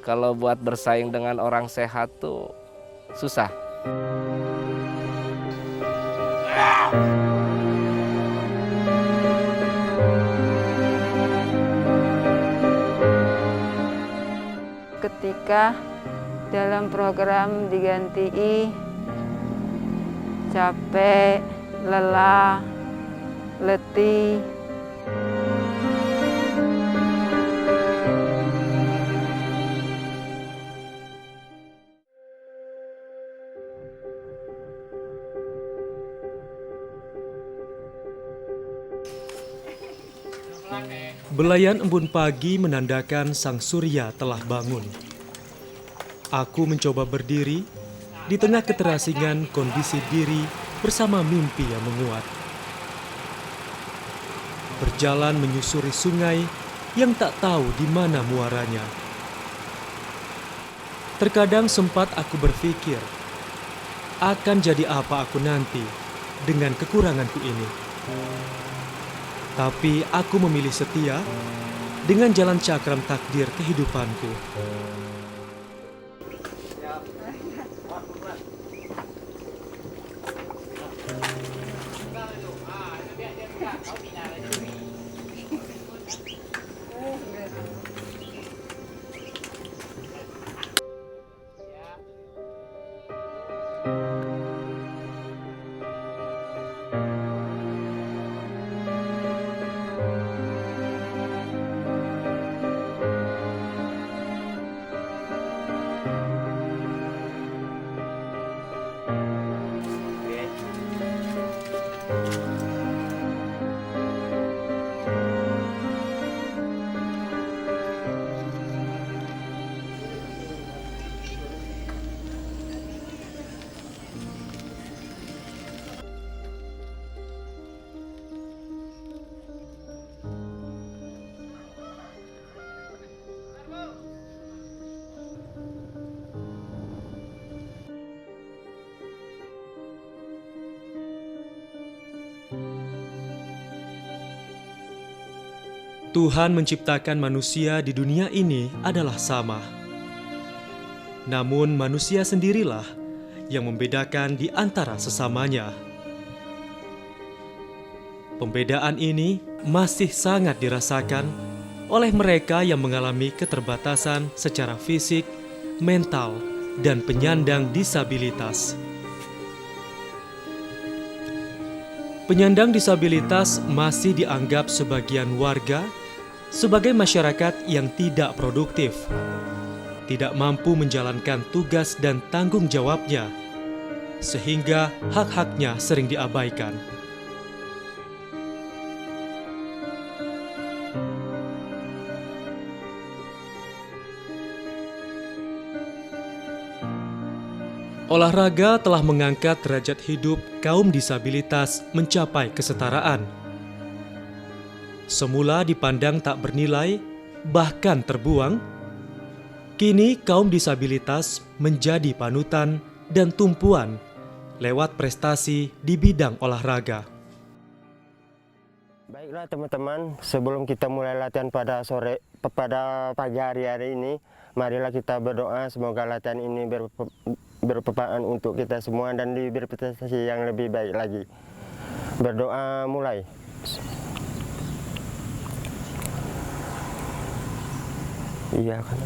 Kalau buat bersaing dengan orang sehat tuh susah. Ketika dalam program diganti capek, lelah, letih. Belayan embun pagi menandakan sang surya telah bangun. Aku mencoba berdiri di tengah keterasingan kondisi diri bersama mimpi yang menguat. Berjalan menyusuri sungai yang tak tahu di mana muaranya. Terkadang sempat aku berpikir, akan jadi apa aku nanti dengan kekuranganku ini. Tapi aku memilih setia dengan jalan cakram takdir kehidupanku. Tuhan menciptakan manusia di dunia ini adalah sama. Namun manusia sendirilah yang membedakan di antara sesamanya. Pembedaan ini masih sangat dirasakan oleh mereka yang mengalami keterbatasan secara fisik, mental, dan penyandang disabilitas. Penyandang disabilitas masih dianggap sebagian warga sebagai masyarakat yang tidak produktif, tidak mampu menjalankan tugas dan tanggung jawabnya, sehingga hak-haknya sering diabaikan. Olahraga telah mengangkat derajat hidup kaum disabilitas mencapai kesetaraan. Semula dipandang tak bernilai, bahkan terbuang, kini kaum disabilitas menjadi panutan dan tumpuan lewat prestasi di bidang olahraga. Baiklah teman-teman, sebelum kita mulai latihan pada pagi hari ini, marilah kita berdoa semoga latihan ini bermanfaat untuk kita semua dan diberi prestasi yang lebih baik lagi. Berdoa mulai. Iya kan.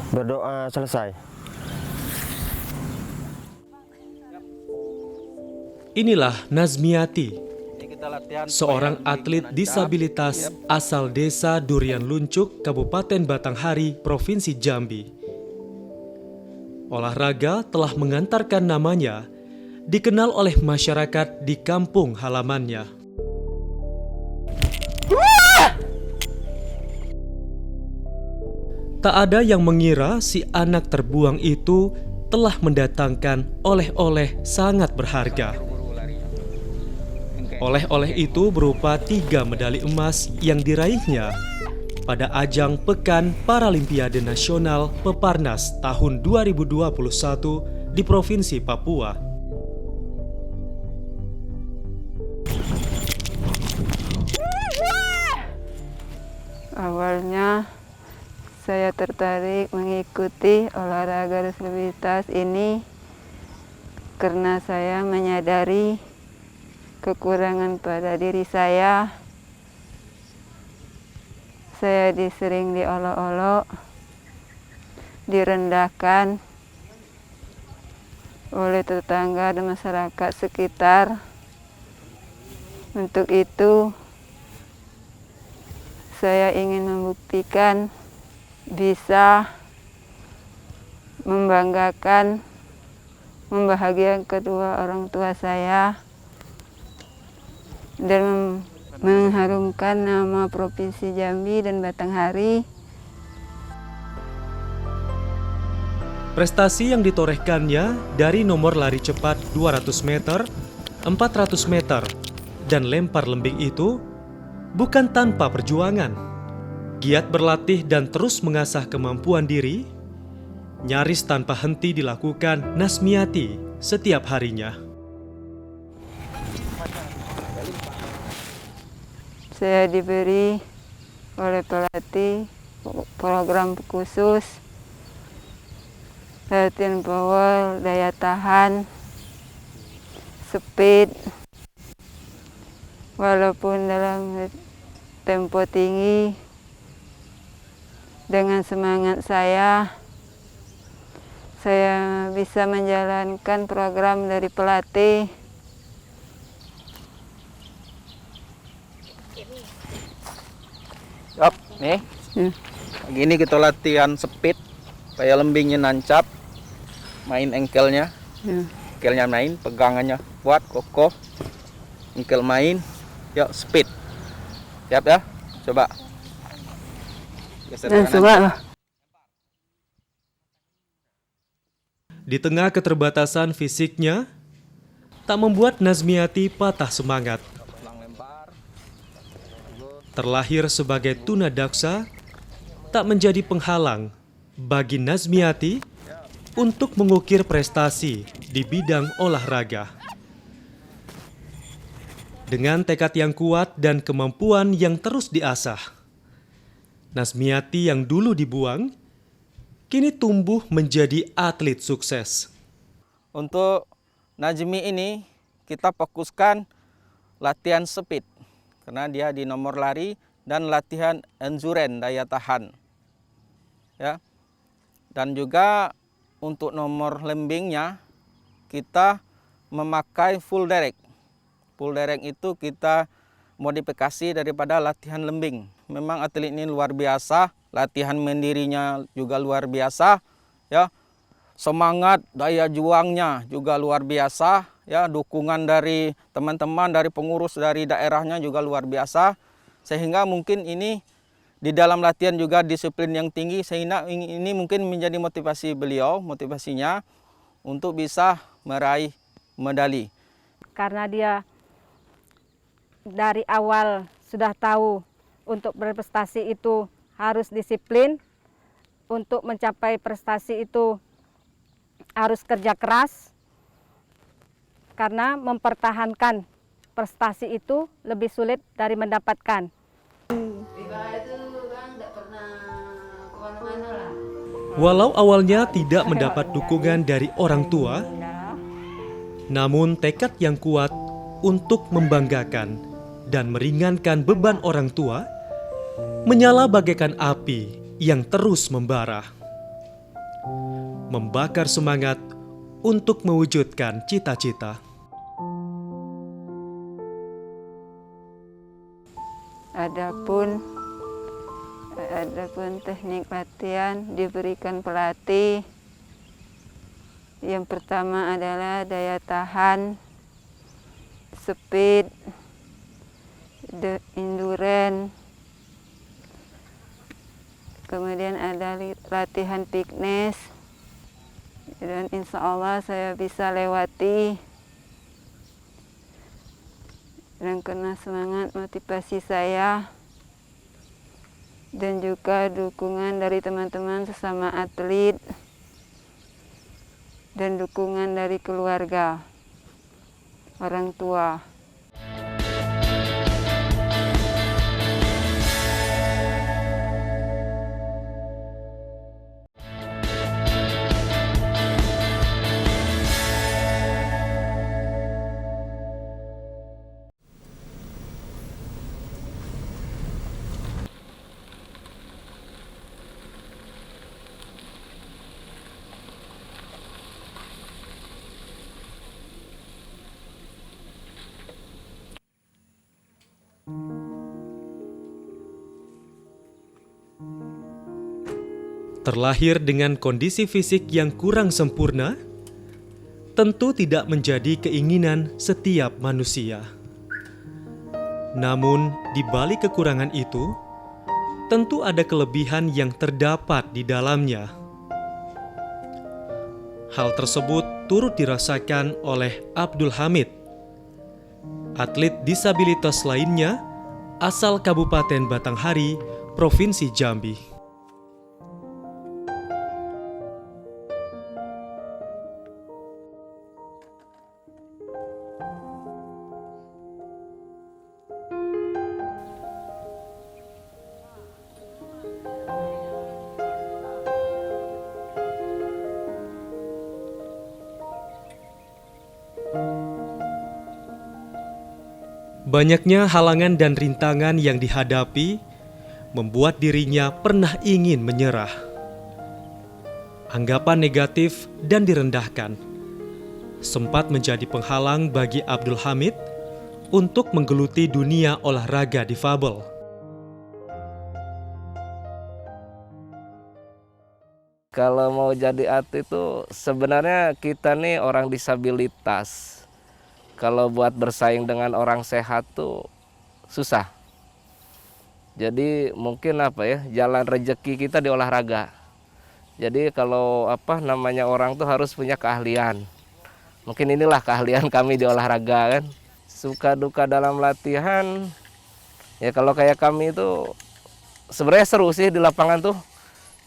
Berdoa selesai. Inilah Nazmiati, seorang atlet disabilitas asal desa Durian Luncuk, Kabupaten Batanghari, Provinsi Jambi. Olahraga telah mengantarkan namanya dikenal oleh masyarakat di kampung halamannya. Tak ada yang mengira si anak terbuang itu telah mendatangkan oleh-oleh sangat berharga. Oleh-oleh itu berupa 3 medali emas yang diraihnya pada ajang Pekan Paralimpiade Nasional Peparnas tahun 2021 di Provinsi Papua. Awalnya saya tertarik mengikuti olahraga disabilitas ini karena saya menyadari kekurangan pada diri saya. Saya sering diolok-olok, direndahkan oleh tetangga dan masyarakat sekitar. Untuk itu, saya ingin membuktikan bisa membanggakan, membahagiakan kedua orang tua saya dan mengharumkan nama Provinsi Jambi dan Batanghari. Prestasi yang ditorehkannya dari nomor lari cepat 200 meter, 400 meter, dan lempar lembing itu bukan tanpa perjuangan. Giat berlatih dan terus mengasah kemampuan diri, nyaris tanpa henti dilakukan Nazmiati setiap harinya. Saya diberi oleh pelatih program khusus latihan power, daya tahan, speed. Walaupun dalam tempo tinggi, dengan semangat saya bisa menjalankan program dari pelatih. Yap, nih. Gini kita latihan speed, supaya lembingnya nancap, main engkelnya, engkelnya main, pegangannya kuat, kokoh, engkel main, yuk speed. Siap ya? Coba. Geser kanan. Di tengah keterbatasan fisiknya, tak membuat Nazmiati patah semangat. Terlahir sebagai tunadaksa, tak menjadi penghalang bagi Nazmiati untuk mengukir prestasi di bidang olahraga. Dengan tekad yang kuat dan kemampuan yang terus diasah, Nazmiati yang dulu dibuang, kini tumbuh menjadi atlet sukses. Untuk Najmi ini kita fokuskan latihan speed karena dia di nomor lari dan latihan endurance, daya tahan. Ya. Dan juga untuk nomor lembingnya kita memakai full direct. Full direct itu kita modifikasi daripada latihan lembing. Memang atlet ini luar biasa, latihan mandirinya juga luar biasa, ya. Semangat, daya juangnya juga luar biasa, ya. Dukungan dari teman-teman, dari pengurus dari daerahnya juga luar biasa. Sehingga mungkin ini di dalam latihan juga disiplin yang tinggi, sehingga ini mungkin menjadi motivasi beliau, motivasinya untuk bisa meraih medali. Karena dia dari awal sudah tahu untuk berprestasi itu harus disiplin, untuk mencapai prestasi itu harus kerja keras, karena mempertahankan prestasi itu lebih sulit dari mendapatkan. Walau awalnya tidak mendapat dukungan dari orang tua, namun tekad yang kuat untuk membanggakan dan meringankan beban orang tua menyala bagaikan api yang terus membara, membakar semangat untuk mewujudkan cita-cita. Adapun teknik latihan diberikan pelatih. Yang pertama adalah daya tahan, speed, endurance. Kemudian ada latihan fitness. Dan insya Allah saya bisa lewati. Dan karena semangat motivasi saya dan juga dukungan dari teman-teman sesama atlet dan dukungan dari keluarga, orang tua. terlahir dengan kondisi fisik yang kurang sempurna, tentu tidak menjadi keinginan setiap manusia. Namun, di balik kekurangan itu, tentu ada kelebihan yang terdapat di dalamnya. Hal tersebut turut dirasakan oleh Abdul Hamid, atlet disabilitas lainnya asal Kabupaten Batanghari, Provinsi Jambi. Banyaknya halangan dan rintangan yang dihadapi membuat dirinya pernah ingin menyerah. Anggapan negatif dan direndahkan sempat menjadi penghalang bagi Abdul Hamid untuk menggeluti dunia olahraga difabel. Kalau mau jadi atlet itu sebenarnya kita nih orang disabilitas. Kalau buat bersaing dengan orang sehat tuh susah. Jadi mungkin jalan rezeki kita di olahraga. Jadi kalau orang tuh harus punya keahlian. Mungkin inilah keahlian kami di olahraga kan. Suka duka dalam latihan. Ya kalau kayak kami itu sebenarnya seru sih di lapangan tuh.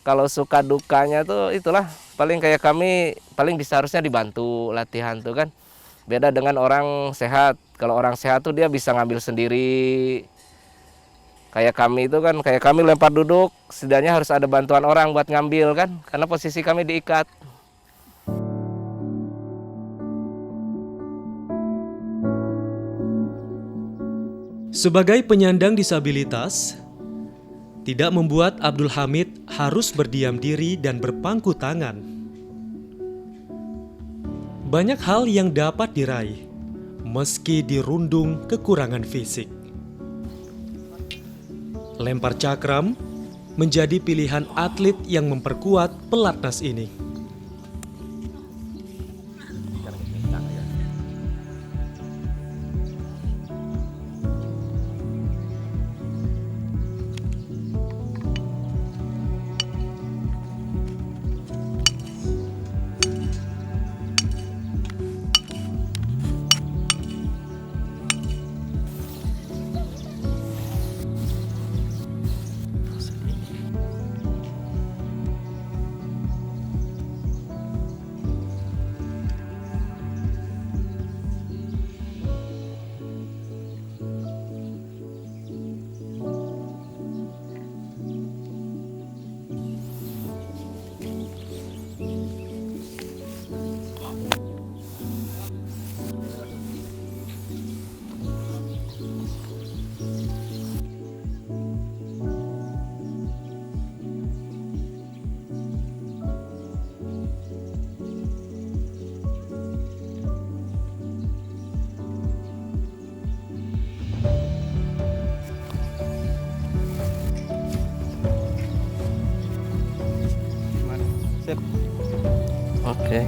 Kalau suka dukanya tuh itulah paling kayak kami paling bisa harusnya dibantu latihan tuh kan. Beda dengan orang sehat. Kalau orang sehat tuh dia bisa ngambil sendiri. Kayak kami itu kan, kayak kami lempar duduk, setidaknya harus ada bantuan orang buat ngambil kan, karena posisi kami diikat. Sebagai penyandang disabilitas, tidak membuat Abdul Hamid harus berdiam diri dan berpangku tangan. Banyak hal yang dapat diraih, meski dirundung kekurangan fisik. Lempar cakram menjadi pilihan atlet yang memperkuat pelatnas ini. Sip. Oke.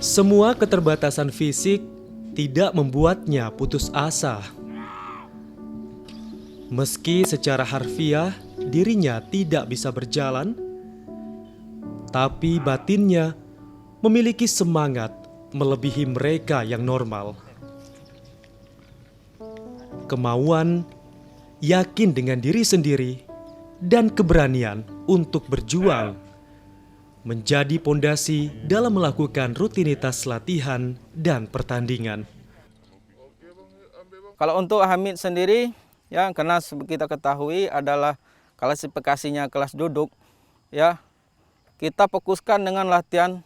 Semua keterbatasan fisik tidak membuatnya putus asa. Meski secara harfiah dirinya tidak bisa berjalan, tapi batinnya memiliki semangat melebihi mereka yang normal. Kemauan, yakin dengan diri sendiri, dan keberanian untuk berjuang menjadi pondasi dalam melakukan rutinitas latihan dan pertandingan. Kalau untuk Hamid sendiri, ya karena kita ketahui adalah klasifikasinya kelas duduk, ya kita fokuskan dengan latihan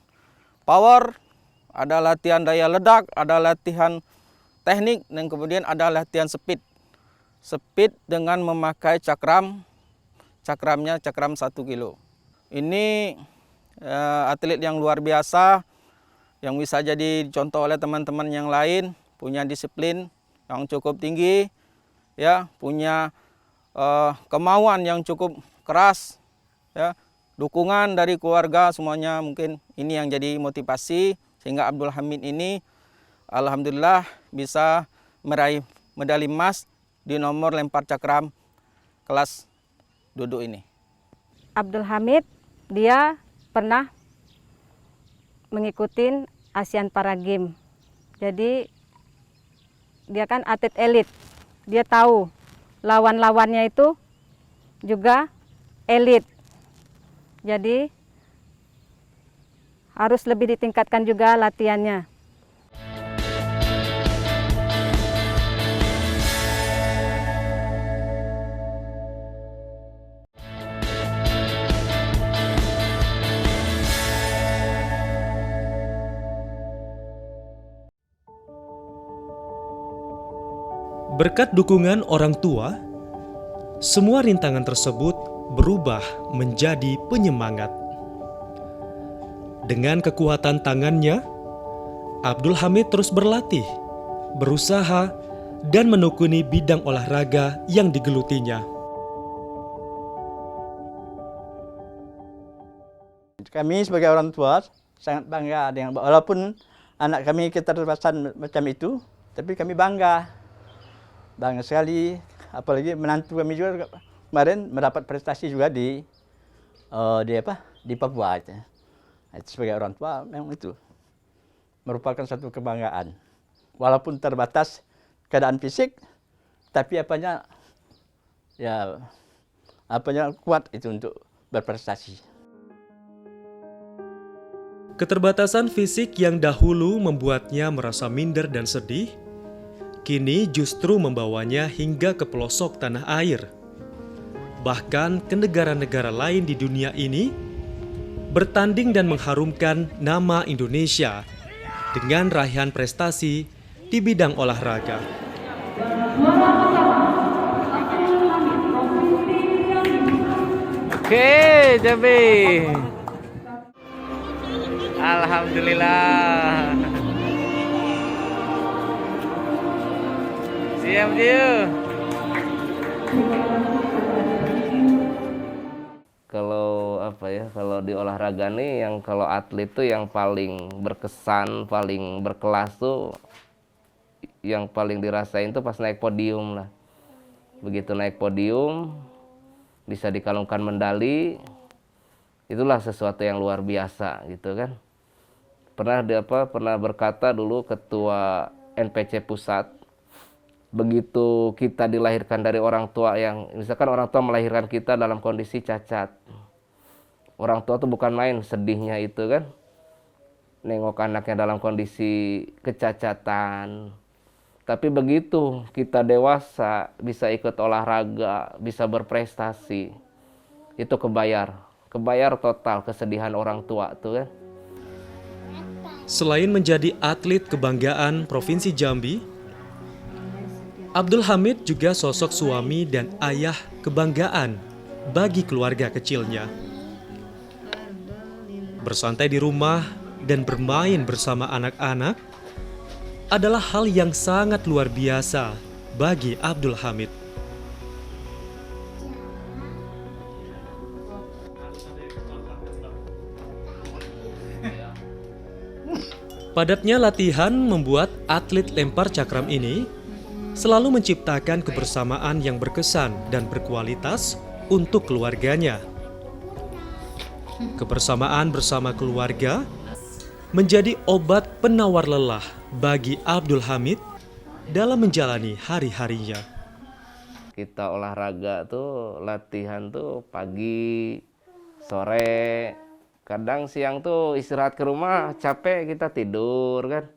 power ada latihan daya ledak, ada latihan teknik, dan kemudian ada latihan speed. Speed dengan memakai cakramnya cakram 1 kilo. Ini atlet yang luar biasa, yang bisa jadi contoh oleh teman-teman yang lain, punya disiplin yang cukup tinggi, ya, punya kemauan yang cukup keras, ya, dukungan dari keluarga semuanya, mungkin ini yang jadi motivasi sehingga Abdul Hamid ini alhamdulillah bisa meraih medali emas di nomor lempar cakram kelas duduk ini. Abdul Hamid dia pernah mengikuti Asian Para Games. Jadi dia kan atlet elit. Dia tahu lawan-lawannya itu juga elit. Jadi harus lebih ditingkatkan juga latihannya. Berkat dukungan orang tua, semua rintangan tersebut berubah menjadi penyemangat. Dengan kekuatan tangannya, Abdul Hamid terus berlatih, berusaha, dan menekuni bidang olahraga yang digelutinya. Kami sebagai orang tua sangat bangga dengan, walaupun anak kami keterbatasan macam itu, tapi kami bangga sekali. Apalagi menantu kami juga kemarin mendapat prestasi juga di Papua. Itu sebagai orang tua memang itu merupakan satu kebanggaan. Walaupun terbatas keadaan fisik, tapi apanya kuat itu untuk berprestasi. Keterbatasan fisik yang dahulu membuatnya merasa minder dan sedih, kini justru membawanya hingga ke pelosok tanah air. Bahkan ke negara-negara lain di dunia ini, bertanding dan mengharumkan nama Indonesia dengan raihan prestasi di bidang olahraga. Oke, Jabi. Alhamdulillah. Siap, Jiu. Kalau kalau di olahraga nih, yang kalau atlet tuh yang paling berkesan, paling berkelas tuh, yang paling dirasain tuh pas naik podium lah. Begitu naik podium, bisa dikalungkan medali, itulah sesuatu yang luar biasa gitu kan. Pernah berkata dulu ketua NPC pusat, begitu kita dilahirkan dari orang tua yang, misalkan orang tua melahirkan kita dalam kondisi cacat, orang tua tuh bukan main sedihnya itu kan, nengok anaknya dalam kondisi kecacatan. Tapi begitu kita dewasa, bisa ikut olahraga, bisa berprestasi, itu kebayar total kesedihan orang tua tuh kan. Selain menjadi atlet kebanggaan Provinsi Jambi, Abdul Hamid juga sosok suami dan ayah kebanggaan bagi keluarga kecilnya. Bersantai di rumah dan bermain bersama anak-anak adalah hal yang sangat luar biasa bagi Abdul Hamid. Padatnya latihan membuat atlet lempar cakram ini selalu menciptakan kebersamaan yang berkesan dan berkualitas untuk keluarganya. Kebersamaan bersama keluarga menjadi obat penawar lelah bagi Abdul Hamid dalam menjalani hari-harinya. Kita olahraga tuh, latihan tuh pagi, sore, kadang siang tuh istirahat ke rumah, capek kita tidur kan.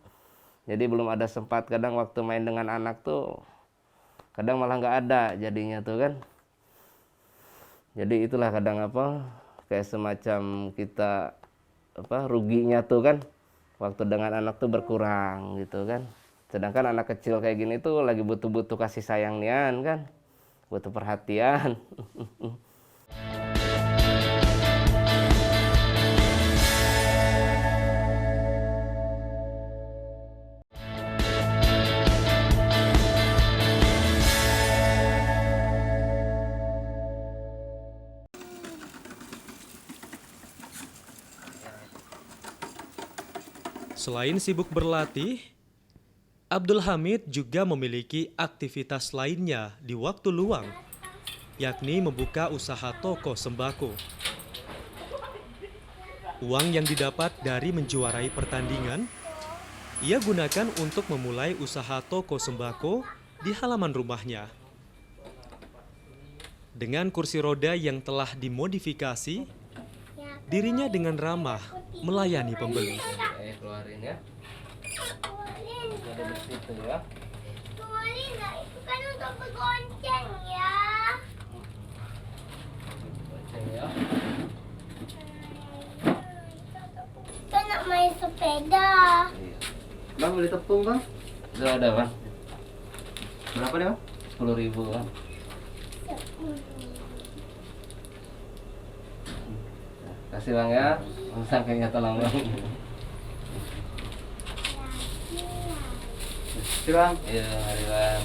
Jadi belum ada sempat, kadang waktu main dengan anak tuh kadang malah nggak ada jadinya tuh kan. Jadi itulah kadang kayak semacam kita ruginya tuh kan, waktu dengan anak tuh berkurang gitu kan. Sedangkan anak kecil kayak gini tuh lagi butuh-butuh kasih sayang nian kan, butuh perhatian. Selain sibuk berlatih, Abdul Hamid juga memiliki aktivitas lainnya di waktu luang, yakni membuka usaha toko sembako. Uang yang didapat dari menjuarai pertandingan, ia gunakan untuk memulai usaha toko sembako di halaman rumahnya. Dengan kursi roda yang telah dimodifikasi, dirinya dengan ramah melayani pembeli. Keluarin ya. Ada di situ ya. Keluarin lah, itu kan untuk bergonceng ya. Gonceng ya. Kita nak main sepeda. Iya. Bang beli tepung bang? Sudah ada bang. Berapa nih bang? 10.000 bang. Kasih bang ya. Sampingnya tolong bang. Bang. Iya, mari bang.